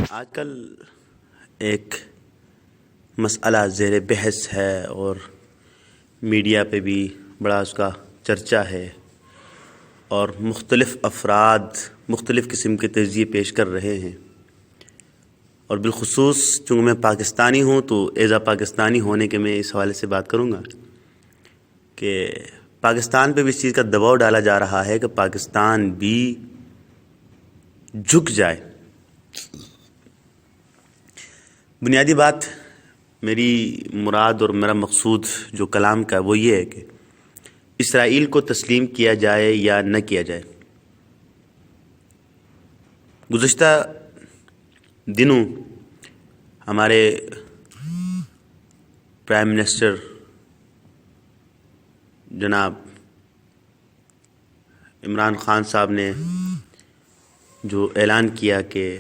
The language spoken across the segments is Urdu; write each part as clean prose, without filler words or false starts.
آج کل ایک مسئلہ زیر بحث ہے اور میڈیا پہ بھی بڑا اس کا چرچا ہے اور مختلف افراد مختلف قسم کے تجزیے پیش کر رہے ہیں، اور بالخصوص چونکہ میں پاکستانی ہوں تو ایز اے پاکستانی ہونے کے میں اس حوالے سے بات کروں گا کہ پاکستان پہ بھی اس چیز کا دباؤ ڈالا جا رہا ہے کہ پاکستان بھی جھک جائے۔ بنیادی بات میری مراد اور میرا مقصود جو کلام کا وہ یہ ہے کہ اسرائیل کو تسلیم کیا جائے یا نہ کیا جائے۔ گزشتہ دنوں ہمارے پرائم منسٹر جناب عمران خان صاحب نے جو اعلان کیا کہ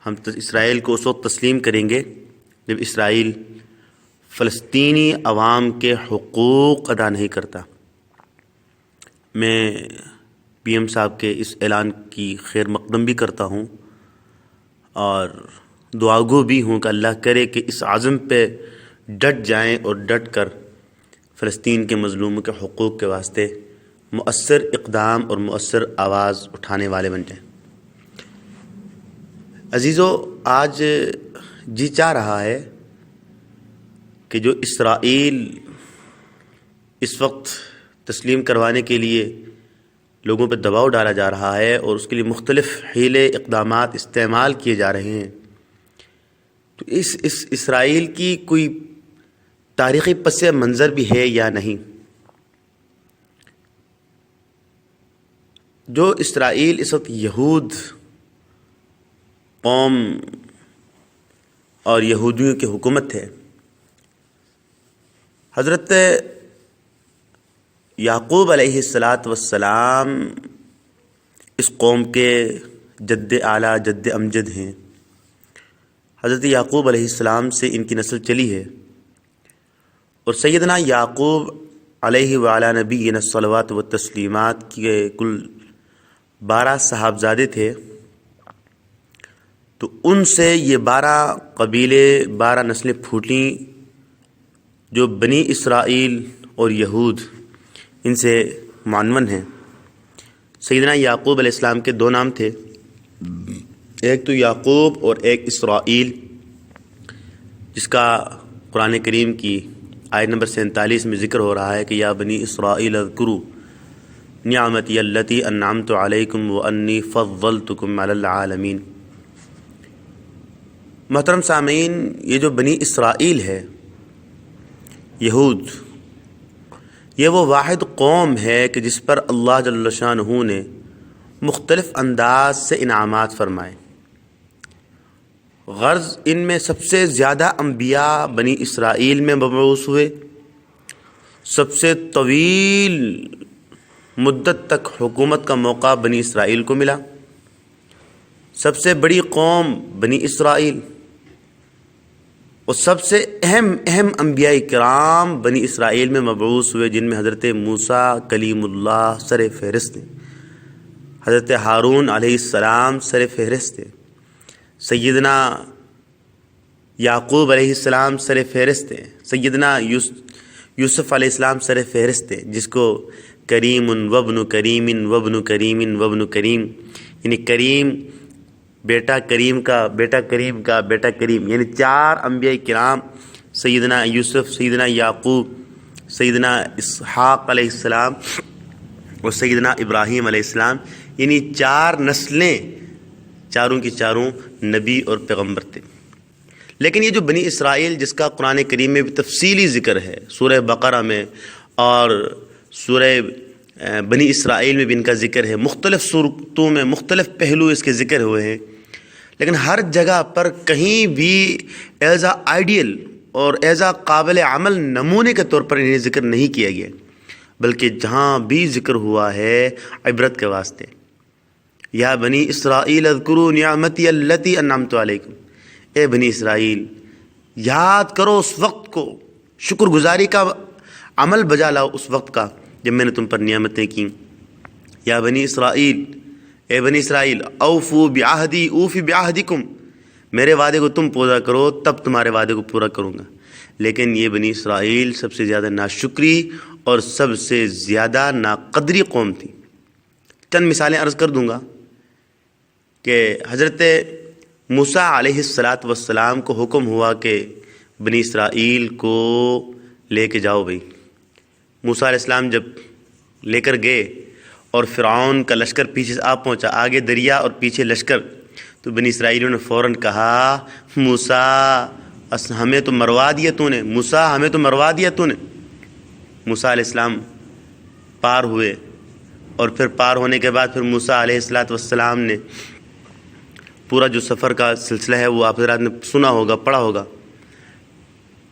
ہم اسرائیل کو اس وقت تسلیم کریں گے جب اسرائیل فلسطینی عوام کے حقوق ادا نہیں کرتا۔ میں پی ایم صاحب کے اس اعلان کی خیر مقدم بھی کرتا ہوں اور دعاگو بھی ہوں کہ اللہ کرے کہ اس عزم پہ ڈٹ جائیں اور ڈٹ کر فلسطین کے مظلوموں کے حقوق کے واسطے مؤثر اقدام اور مؤثر آواز اٹھانے والے بن جائیں۔ عزیزو، آج جی چاہ رہا ہے کہ جو اسرائیل اس وقت تسلیم کروانے کے لیے لوگوں پہ دباؤ ڈالا جا رہا ہے اور اس کے لیے مختلف حیلے اقدامات استعمال کیے جا رہے ہیں، تو اس اسرائیل کی کوئی تاریخی پس منظر بھی ہے یا نہیں؟ جو اسرائیل اس وقت یہود قوم اور یہودیوں کی حکومت ہے، حضرت یعقوب علیہ السلام اس قوم کے جد اعلیٰ جد امجد ہیں۔ حضرت یعقوب علیہ السلام سے ان کی نسل چلی ہے، اور سیدنا یعقوب علیہ وعلی نبینا الصلوات والتسلیمات کے کل 12 صاحبزادے تھے، تو ان سے یہ 12 قبیلے 12 نسلیں پھوٹیں جو بنی اسرائیل اور یہود ان سے معنون ہیں۔ سیدنا یعقوب علیہ السلام کے 2 نام تھے، ایک تو یعقوب اور ایک اسرائیل، جس کا قرآن کریم کی آیت نمبر 47 میں ذکر ہو رہا ہے کہ یا بنی اسرائیل اذکروا نعمتی التی انعمت علیکم وانی فضلتکم علی العالمین۔ محترم سامعین، یہ جو بنی اسرائیل ہے، یہود، یہ وہ واحد قوم ہے کہ جس پر اللہ جل شانہ نے مختلف انداز سے انعامات فرمائے۔ غرض ان میں سب سے زیادہ انبیاء بنی اسرائیل میں مبعوث ہوئے، سب سے طویل مدت تک حکومت کا موقع بنی اسرائیل کو ملا، سب سے بڑی قوم بنی اسرائیل، اور سب سے اہم انبیاء کرام بنی اسرائیل میں مبعوث ہوئے، جن میں حضرت موسیٰ کلیم اللہ سر فہرست ہیں، حضرت ہارون علیہ السلام سر فہرست ہیں، سیدنا یعقوب علیہ السلام سر فہرست ہیں، سیدنا یوسف علیہ السلام سر فہرست ہیں، جس کو کریم وابن کریم وابن کریم وابن کریم، یعنی کریم بیٹا کریم کا بیٹا کریم کا بیٹا کریم، یعنی 4 انبیاء کرام، سیدنا یوسف، سیدنا یعقوب، سیدنا اسحاق علیہ السلام اور سیدنا ابراہیم علیہ السلام، یعنی 4 نسلیں، چاروں کی چاروں نبی اور پیغمبر تھے۔ لیکن یہ جو بنی اسرائیل جس کا قرآن کریم میں بھی تفصیلی ذکر ہے، سورہ بقرہ میں اور سورہ بنی اسرائیل میں بھی ان کا ذکر ہے، مختلف صورتوں میں مختلف پہلو اس کے ذکر ہوئے ہیں، لیکن ہر جگہ پر کہیں بھی ایز اے آئیڈیل اور ایز اے قابل عمل نمونے کے طور پر انہیں ذکر نہیں کیا گیا، بلکہ جہاں بھی ذکر ہوا ہے عبرت کے واسطے۔ یا بنی اسرائیل اذکروا نعمتی التی انعمت علیکم، اے بنی اسرائیل یاد کرو اس وقت کو، شکر گزاری کا عمل بجا لاؤ اس وقت کا جب میں نے تم پر نعمتیں کیں۔ یا بنی اسرائیل، اے بنی اسرائیل اوفو بعہدی اوفی بعہدکم، میرے وعدے کو تم پورا کرو تب تمہارے وعدے کو پورا کروں گا۔ لیکن یہ بنی اسرائیل سب سے زیادہ ناشکری اور سب سے زیادہ ناقدری قوم تھی۔ چند مثالیں عرض کر دوں گا کہ حضرت موسیٰ علیہ السلام کو حکم ہوا کہ بنی اسرائیل کو لے کے جاؤ بھائی۔ موسیٰ علیہ السلام جب لے کر گئے اور فرعون کا لشکر پیچھے سے آ پہنچا، آگے دریا اور پیچھے لشکر، تو بنی اسرائیلیوں نے فوراً کہا موسیٰ ہمیں تو مروا دیا تو نے، موسیٰ ہمیں تو مروا دیا تو نے۔ موسیٰ علیہ السلام پار ہوئے، اور پھر پار ہونے کے بعد پھر موسیٰ علیہ السلام نے پورا جو سفر کا سلسلہ ہے وہ آپ حضرات نے سنا ہوگا، پڑھا ہوگا۔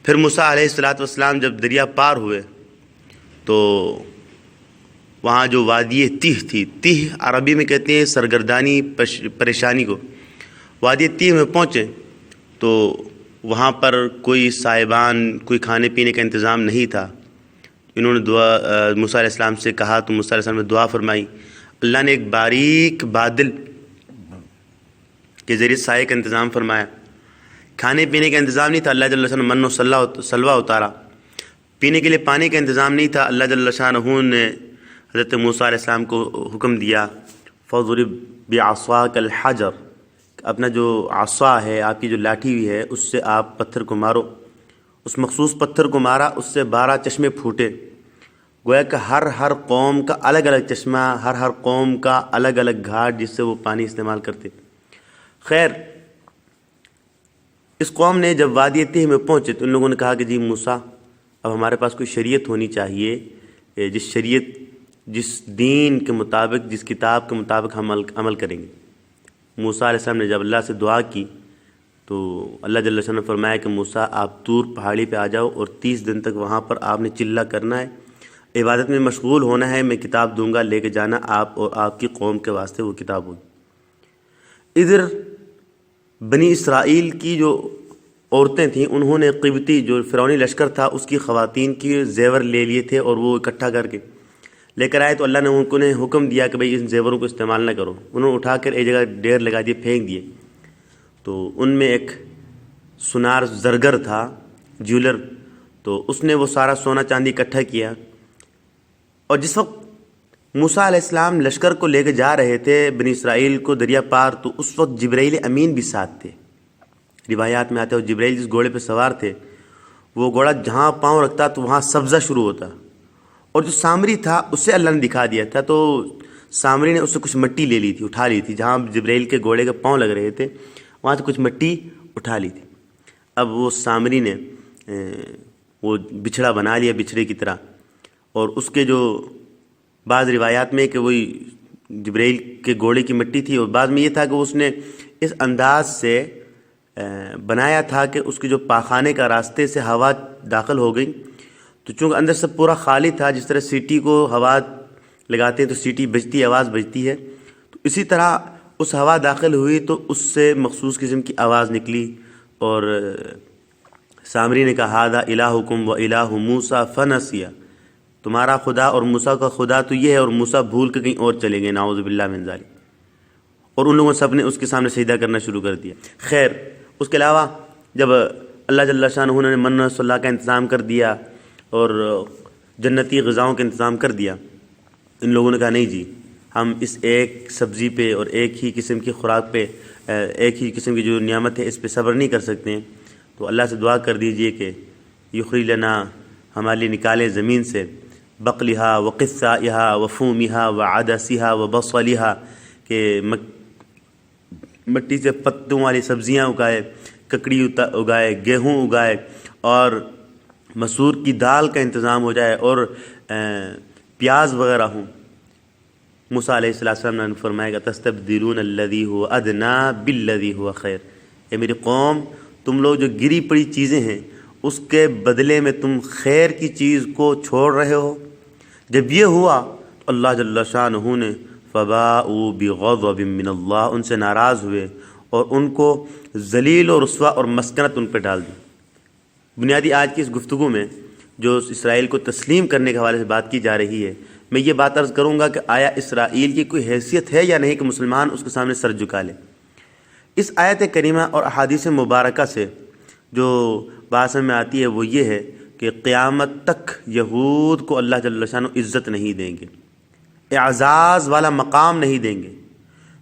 پھر موسیٰ علیہ السلام جب دریا پار ہوئے تو وہاں جو وادی تیہ تھی، تیہ عربی میں کہتے ہیں سرگردانی پریشانی کو، وادی تیہ میں پہنچے تو وہاں پر کوئی صاحبان، کوئی کھانے پینے کا انتظام نہیں تھا۔ انہوں نے موسیٰ علیہ السلام سے کہا تو موسیٰ علیہ السلام نے دعا فرمائی، اللہ نے ایک باریک بادل کے ذریعے سائے کا انتظام فرمایا۔ کھانے پینے کا انتظام نہیں تھا، اللہ جل شانہ من و سلوہ اتارا۔ پینے کے لیے پانی کا انتظام نہیں تھا، اللہ جل شانہ نے حضرت موسیٰ علیہ السلام کو حکم دیا فَضْرِبْ بِعَصَاكَ الْحَجَرَ، اپنا جو عصا ہے، آپ کی جو لاٹھی ہوئی ہے، اس سے آپ پتھر کو مارو۔ اس مخصوص پتھر کو مارا، اس سے 12 چشمے پھوٹے۔ گویا کہ ہر قوم کا الگ الگ چشمہ، ہر قوم کا الگ الگ گھاٹ جس سے وہ پانی استعمال کرتے۔ خیر، اس قوم نے جب وادی تیہ میں پہنچے تو ان لوگوں نے کہا کہ جی موسیٰ، اب ہمارے پاس کوئی شریعت ہونی چاہیے، جس شریعت، جس دین کے مطابق، جس کتاب کے مطابق ہم عمل کریں گے۔ موسیٰ علیہ السلام نے جب اللہ سے دعا کی تو اللہ جل شانہ نے فرمایا کہ موسیٰ آپ طور پہاڑی پہ آ جاؤ اور 30 دن تک وہاں پر آپ نے چلہ کرنا ہے، عبادت میں مشغول ہونا ہے، میں کتاب دوں گا، لے کے جانا آپ اور آپ کی قوم کے واسطے وہ کتاب ہوگی۔ ادھر بنی اسرائیل کی جو عورتیں تھیں، انہوں نے قبطی جو فرعونی لشکر تھا اس کی خواتین کی زیور لے لیے تھے اور وہ اکٹھا کر کے لے کر آئے، تو اللہ نے ان کو حکم دیا کہ بھئی ان زیوروں کو استعمال نہ کرو۔ انہوں نے اٹھا کر ایک جگہ ڈھیر لگا دیے، پھینک دیے۔ تو ان میں ایک سنار زرگر تھا، جیولر، تو اس نے وہ سارا سونا چاندی اکٹھا کیا، اور جس وقت موسیٰ علیہ السلام لشکر کو لے کے جا رہے تھے بنی اسرائیل کو دریا پار، تو اس وقت جبرائیل امین بھی ساتھ تھے۔ روایات میں آتے ہیں جبرائیل جس گھوڑے پہ سوار تھے، وہ گھوڑا جہاں پاؤں رکھتا تو وہاں سبزہ شروع ہوتا، اور جو سامری تھا اسے اللہ نے دکھا دیا تھا، تو سامری نے اس سے کچھ مٹی لے لی تھی، اٹھا لی تھی، جہاں جبرائیل کے گھوڑے کے پاؤں لگ رہے تھے وہاں سے کچھ مٹی اٹھا لی تھی۔ اب وہ سامری نے وہ بچھڑا بنا لیا بچھڑے کی طرح، اور اس کے جو بعض روایات میں کہ وہی جبرائیل کے گھوڑے کی مٹی تھی، اور بعد میں یہ تھا کہ اس نے اس انداز سے بنایا تھا کہ اس کے جو پاخانے کا راستے سے ہوا داخل ہو گئی، تو چونکہ اندر سے پورا خالی تھا، جس طرح سیٹی کو ہوا لگاتے ہیں تو سیٹی بجتی ہے، آواز بجتی ہے، تو اسی طرح اس ہوا داخل ہوئی تو اس سے مخصوص قسم کی آواز نکلی، اور سامری نے کہا ھذا الہکم و الہ موسیٰ فنسیا، تمہارا خدا اور موسیٰ کا خدا تو یہ ہے، اور موسیٰ بھول کے کہیں اور چلے گئے، نعوذ باللہ من ذالک۔ اور ان لوگوں سب نے اس کے سامنے سجدہ کرنا شروع کر دیا۔ خیر، اس کے علاوہ جب اللہ جل شانہ نے من و صلاح کا انتظام کر دیا اور جنتی غذاؤں کا انتظام کر دیا، ان لوگوں نے کہا نہیں جی، ہم اس ایک سبزی پہ اور ایک ہی قسم کی خوراک پہ، ایک ہی قسم کی جو نعمت ہے اس پہ صبر نہیں کر سکتے ہیں، تو اللہ سے دعا کر دیجئے کہ یخرج لنا، ہمارے لیے نکالے زمین سے، بقلہا و قثائہا و فومہا و عدسہا و بصلہا، کہ مٹی سے پتوں والی سبزیاں اگائے، ککڑی اگائے، گیہوں اگائے، اور مسور کی دال کا انتظام ہو جائے، اور پیاز وغیرہ ہوں۔ موسیٰ علیہ السلام نے فرمایا کہ تستبدلون الذی هو ادنی بالذی هو خیر، اے میری قوم، تم لوگ جو گری پڑی چیزیں ہیں اس کے بدلے میں تم خیر کی چیز کو چھوڑ رہے ہو۔ جب یہ ہوا تو اللہ جل شانہ نے فباءوا بغضب من اللہ، ان سے ناراض ہوئے اور ان کو ذلیل و رسوا اور مسکنت ان پہ ڈال دی۔ بنیادی آج کی اس گفتگو میں جو اسرائیل کو تسلیم کرنے کے حوالے سے بات کی جا رہی ہے، میں یہ بات عرض کروں گا کہ آیا اسرائیل کی کوئی حیثیت ہے یا نہیں کہ مسلمان اس کے سامنے سر جھکا لے؟ اس آیت کریمہ اور احادیث مبارکہ سے جو بات سمجھ میں آتی ہے وہ یہ ہے کہ قیامت تک یہود کو اللہ جل شانہ عزت نہیں دیں گے، اعزاز والا مقام نہیں دیں گے،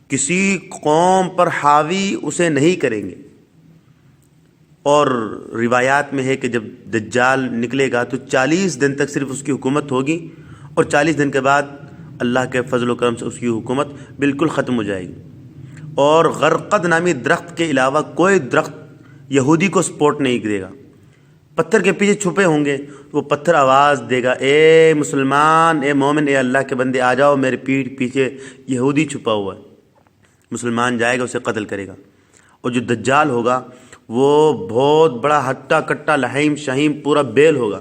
کسی قوم پر حاوی اسے نہیں کریں گے۔ اور روایات میں ہے کہ جب دجال نکلے گا تو 40 دن تک صرف اس کی حکومت ہوگی، اور 40 دن کے بعد اللہ کے فضل و کرم سے اس کی حکومت بالکل ختم ہو جائے گی، اور غرقد نامی درخت کے علاوہ کوئی درخت یہودی کو سپورٹ نہیں دے گا۔ پتھر کے پیچھے چھپے ہوں گے، وہ پتھر آواز دے گا، اے مسلمان، اے مومن، اے اللہ کے بندے، آ جاؤ، میرے پیٹھ پیچھے یہودی چھپا ہوا ہے۔ مسلمان جائے گا، اسے قتل کرے گا۔ اور جو دجال ہوگا وہ بہت بڑا ہٹا کٹا لحیم شہیم پورا بیل ہوگا،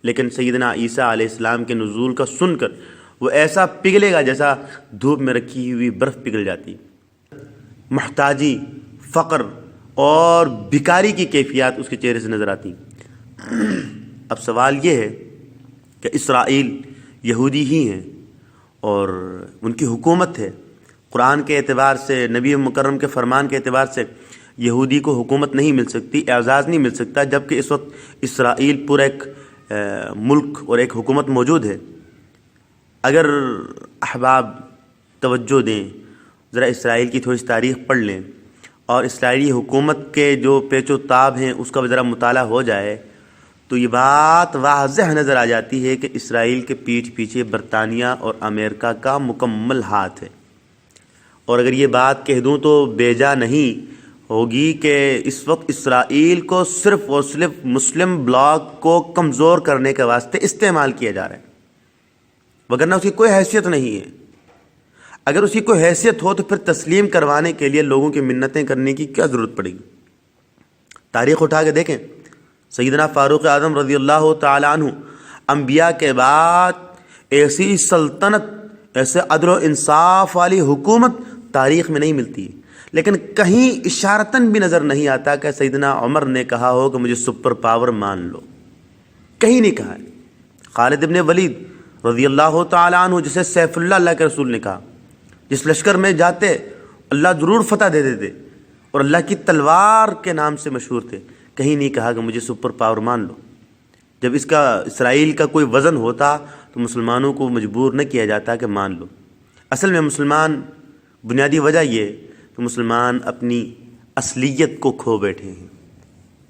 لیکن سیدنا عیسیٰ علیہ السلام کے نزول کا سن کر وہ ایسا پگھلے گا جیسا دھوپ میں رکھی ہوئی برف پگھل جاتی۔ محتاجی، فقر اور بھکاری کی کیفیات اس کے چہرے سے نظر آتی۔ اب سوال یہ ہے کہ اسرائیل یہودی ہی ہیں اور ان کی حکومت ہے، قرآن کے اعتبار سے، نبی مکرم کے فرمان کے اعتبار سے یہودی کو حکومت نہیں مل سکتی، اعزاز نہیں مل سکتا، جبکہ اس وقت اسرائیل پورا ایک ملک اور ایک حکومت موجود ہے۔ اگر احباب توجہ دیں، ذرا اسرائیل کی تھوڑی سی تاریخ پڑھ لیں اور اسرائیلی حکومت کے جو پیچ و تاب ہیں اس کا ذرا مطالعہ ہو جائے تو یہ بات واضح نظر آ جاتی ہے کہ اسرائیل کے پیٹھ پیچھے برطانیہ اور امریکہ کا مکمل ہاتھ ہے۔ اور اگر یہ بات کہہ دوں تو بیجا نہیں ہوگی کہ اس وقت اسرائیل کو صرف اور صرف مسلم بلاک کو کمزور کرنے کے واسطے استعمال کیا جا رہا ہے، وگرنہ اس کی کوئی حیثیت نہیں ہے۔ اگر اس کی کوئی حیثیت ہو تو پھر تسلیم کروانے کے لیے لوگوں کی منتیں کرنے کی کیا ضرورت پڑے گی؟ تاریخ اٹھا کے دیکھیں، سیدنا فاروق اعظم رضی اللہ تعالیٰ عنہ، انبیاء کے بعد ایسی سلطنت، ایسے عدل و انصاف والی حکومت تاریخ میں نہیں ملتی، لیکن کہیں اشارتاً بھی نظر نہیں آتا کہ سیدنا عمر نے کہا ہو کہ مجھے سپر پاور مان لو، کہیں نہیں کہا ہے۔ خالد ابن ولید رضی اللہ تعالیٰ عنہ، جسے سیف اللہ کے رسول نے کہا، جس لشکر میں جاتے اللہ ضرور فتح دے دیتے اور اللہ کی تلوار کے نام سے مشہور تھے، کہیں نہیں کہا کہ مجھے سپر پاور مان لو۔ جب اس کا اسرائیل کا کوئی وزن ہوتا تو مسلمانوں کو مجبور نہ کیا جاتا کہ مان لو۔ اصل میں مسلمان، بنیادی وجہ یہ کہ مسلمان اپنی اصلیت کو کھو بیٹھے ہیں،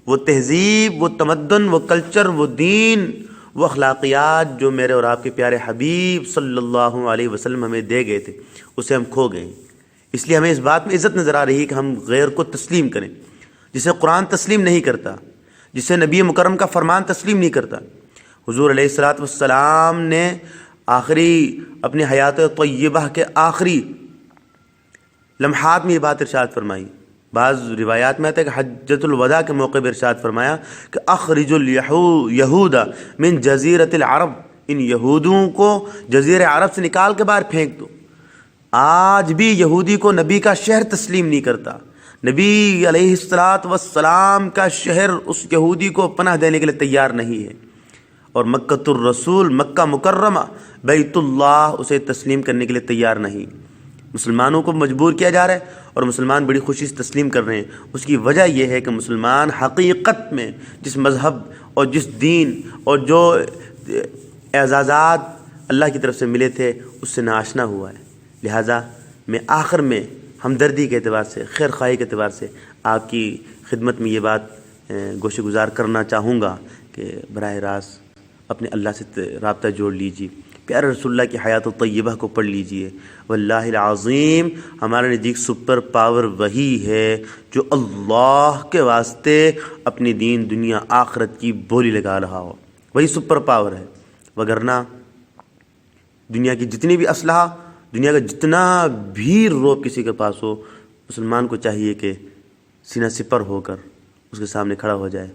وہ تہذیب، وہ تمدن، وہ کلچر، وہ دین، وہ اخلاقیات جو میرے اور آپ کے پیارے حبیب صلی اللہ علیہ وسلم ہمیں دے گئے تھے، اسے ہم کھو گئے ہیں۔ اس لیے ہمیں اس بات میں عزت نظر آ رہی ہے کہ ہم غیر کو تسلیم کریں، جسے قرآن تسلیم نہیں کرتا، جسے نبی مکرم کا فرمان تسلیم نہیں کرتا۔ حضور علیہ الصلوۃ والسلام نے آخری اپنی حیات طیبہ کے آخری لمحات میں یہ بات ارشاد فرمائی۔ بعض روایات میں آتا ہے کہ حجۃ الوداع کے موقع پر ارشاد فرمایا کہ اخرج الیہود من جزیرۃ العرب، ان یہودوں کو جزیرہ عرب سے نکال کے باہر پھینک دو۔ آج بھی یہودی کو نبی کا شہر تسلیم نہیں کرتا، نبی علیہ الصلوۃ والسلام کا شہر اس یہودی کو پناہ دینے کے لیے تیار نہیں ہے، اور مکۃ الرسول، مکہ مکرمہ، بیت اللہ، اسے تسلیم کرنے کے لیے تیار نہیں۔ مسلمانوں کو مجبور کیا جا رہا ہے اور مسلمان بڑی خوشی سے تسلیم کر رہے ہیں۔ اس کی وجہ یہ ہے کہ مسلمان حقیقت میں جس مذہب اور جس دین اور جو اعزازات اللہ کی طرف سے ملے تھے اس سے ناآشنا ہوا ہے۔ لہٰذا میں آخر میں ہمدردی کے اعتبار سے، خیر خواہی کے اعتبار سے آپ کی خدمت میں یہ بات گوشہ گزار کرنا چاہوں گا کہ براہ راست اپنے اللہ سے رابطہ جوڑ لیجیے، پیارے رسول اللہ کی حیات طیبہ کو پڑھ لیجئے۔ واللہ العظیم ہمارے نزدیک سپر پاور وہی ہے جو اللہ کے واسطے اپنی دین، دنیا، آخرت کی بولی لگا رہا ہو، وہی سپر پاور ہے۔ وگرنہ دنیا کی جتنی بھی اسلحہ، دنیا کا جتنا بھی روب کسی کے پاس ہو، مسلمان کو چاہیے کہ سینہ سپر ہو کر اس کے سامنے کھڑا ہو جائے۔